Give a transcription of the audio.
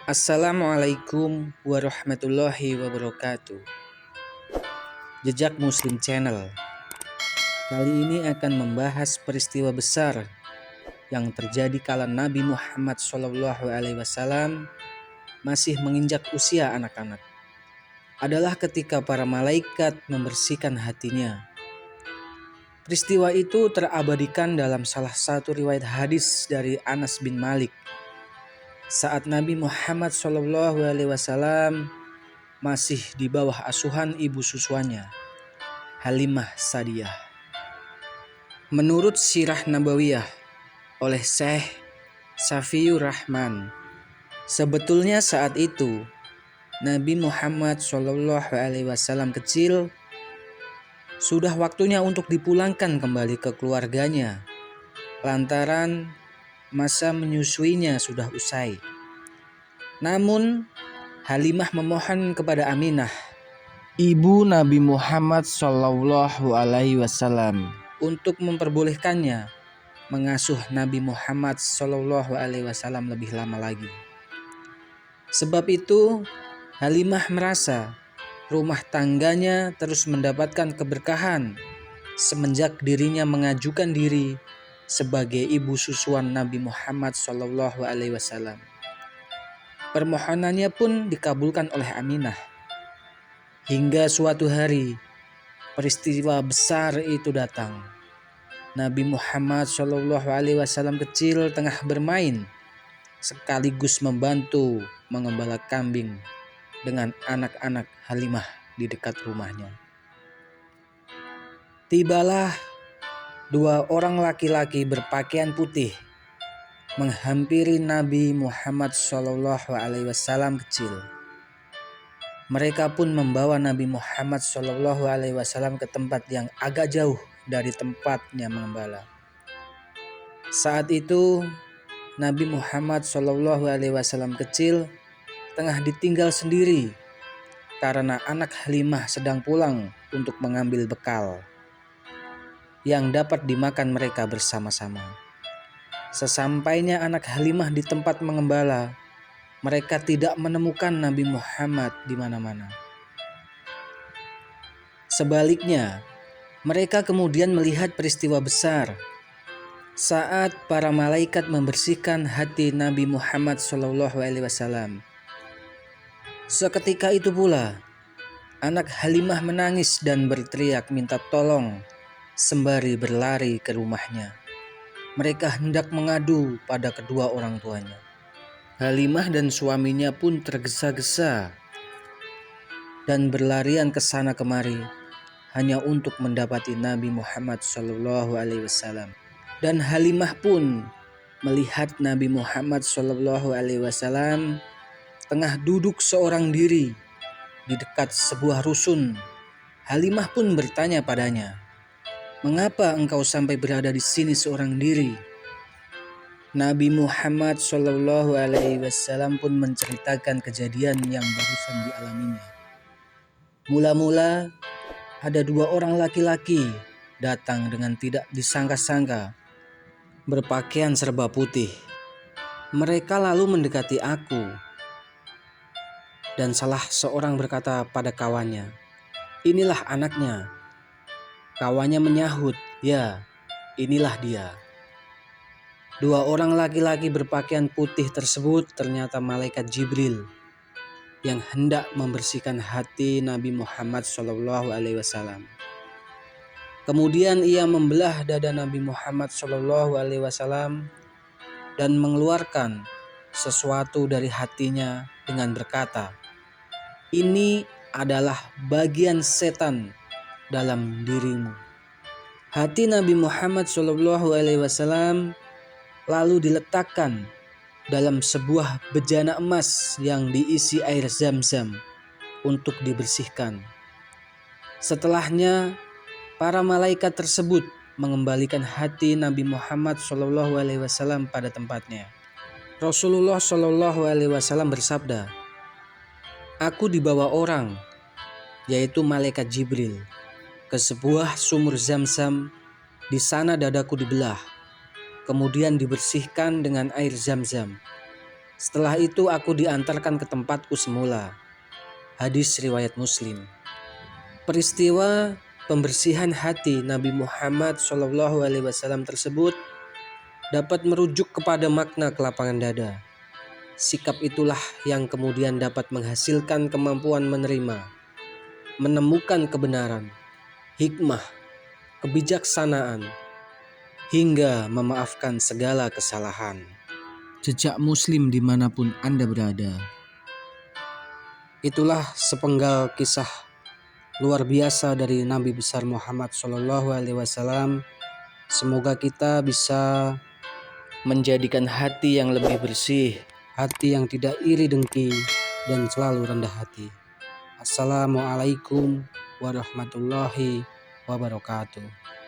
Assalamualaikum warahmatullahi wabarakatuh. Jejak Muslim Channel. Kali ini akan membahas peristiwa besar yang terjadi kala Nabi Muhammad SAW masih menginjak usia anak-anak. Adalah ketika para malaikat membersihkan hatinya. Peristiwa itu terabadikan dalam salah satu riwayat hadis dari Anas bin Malik. Saat Nabi Muhammad SAW masih di bawah asuhan ibu susuannya, Halimah Sa'diyah. Menurut Sirah Nabawiyah oleh Syekh Safiyur Rahman, sebetulnya saat itu Nabi Muhammad SAW kecil, sudah waktunya untuk dipulangkan kembali ke keluarganya lantaran masa menyusuinya sudah usai. Namun Halimah memohon kepada Aminah, ibu Nabi Muhammad SAW, untuk memperbolehkannya mengasuh Nabi Muhammad SAW lebih lama lagi. Sebab itu Halimah merasa rumah tangganya terus mendapatkan keberkahan semenjak dirinya mengajukan diri sebagai ibu susuan Nabi Muhammad SAW. Permohonannya pun dikabulkan oleh Aminah. Hingga suatu hari peristiwa besar itu datang. Nabi Muhammad SAW kecil tengah bermain sekaligus membantu mengembala kambing dengan anak-anak Halimah di dekat rumahnya. Tibalah dua orang laki-laki berpakaian putih menghampiri Nabi Muhammad SAW kecil. Mereka pun membawa Nabi Muhammad SAW ke tempat yang agak jauh dari tempatnya mengembala. Saat itu Nabi Muhammad SAW kecil tengah ditinggal sendiri karena anak Halimah sedang pulang untuk mengambil bekal yang dapat dimakan mereka bersama-sama. Sesampainya anak Halimah di tempat mengembala, mereka tidak menemukan Nabi Muhammad di mana-mana. Sebaliknya, mereka kemudian melihat peristiwa besar saat para malaikat membersihkan hati Nabi Muhammad SAW. Seketika itu pula, anak Halimah menangis dan berteriak minta tolong sembari berlari ke rumahnya. Mereka hendak mengadu pada kedua orang tuanya. Halimah dan suaminya pun tergesa-gesa dan berlarian ke sana kemari hanya untuk mendapati Nabi Muhammad SAW. Dan Halimah pun melihat Nabi Muhammad SAW tengah duduk seorang diri di dekat sebuah rusun. Halimah pun bertanya padanya, "Mengapa engkau sampai berada di sini seorang diri?" Nabi Muhammad SAW pun menceritakan kejadian yang barusan dialaminya. Mula-mula ada dua orang laki-laki datang dengan tidak disangka-sangka, berpakaian serba putih. Mereka lalu mendekati aku, dan salah seorang berkata pada kawannya, "Inilah anaknya." Kawannya menyahut, "Ya, inilah dia." Dua orang laki-laki berpakaian putih tersebut ternyata malaikat Jibril yang hendak membersihkan hati Nabi Muhammad SAW. Kemudian ia membelah dada Nabi Muhammad SAW dan mengeluarkan sesuatu dari hatinya dengan berkata, "Ini adalah bagian setan dalam dirimu." Hati Nabi Muhammad SAW lalu diletakkan dalam sebuah bejana emas yang diisi air zam-zam untuk dibersihkan. Setelahnya, para malaikat tersebut mengembalikan hati Nabi Muhammad SAW pada tempatnya. Rasulullah SAW bersabda, "Aku dibawa orang, yaitu malaikat Jibril, ke sebuah sumur zam-zam. Di sana dadaku dibelah, kemudian dibersihkan dengan air zam-zam. Setelah itu aku diantarkan ke tempatku semula. Hadis riwayat Muslim. Peristiwa pembersihan hati Nabi Muhammad SAW tersebut dapat merujuk kepada makna kelapangan dada. Sikap itulah yang kemudian dapat menghasilkan kemampuan menerima, menemukan kebenaran, hikmah, kebijaksanaan, hingga memaafkan segala kesalahan. Jejak Muslim dimanapun Anda berada. Itulah sepenggal kisah luar biasa dari Nabi besar Muhammad SAW. Semoga kita bisa menjadikan hati yang lebih bersih, hati yang tidak iri dengki, dan selalu rendah hati. Assalamualaikum warahmatullahi wabarakatuh.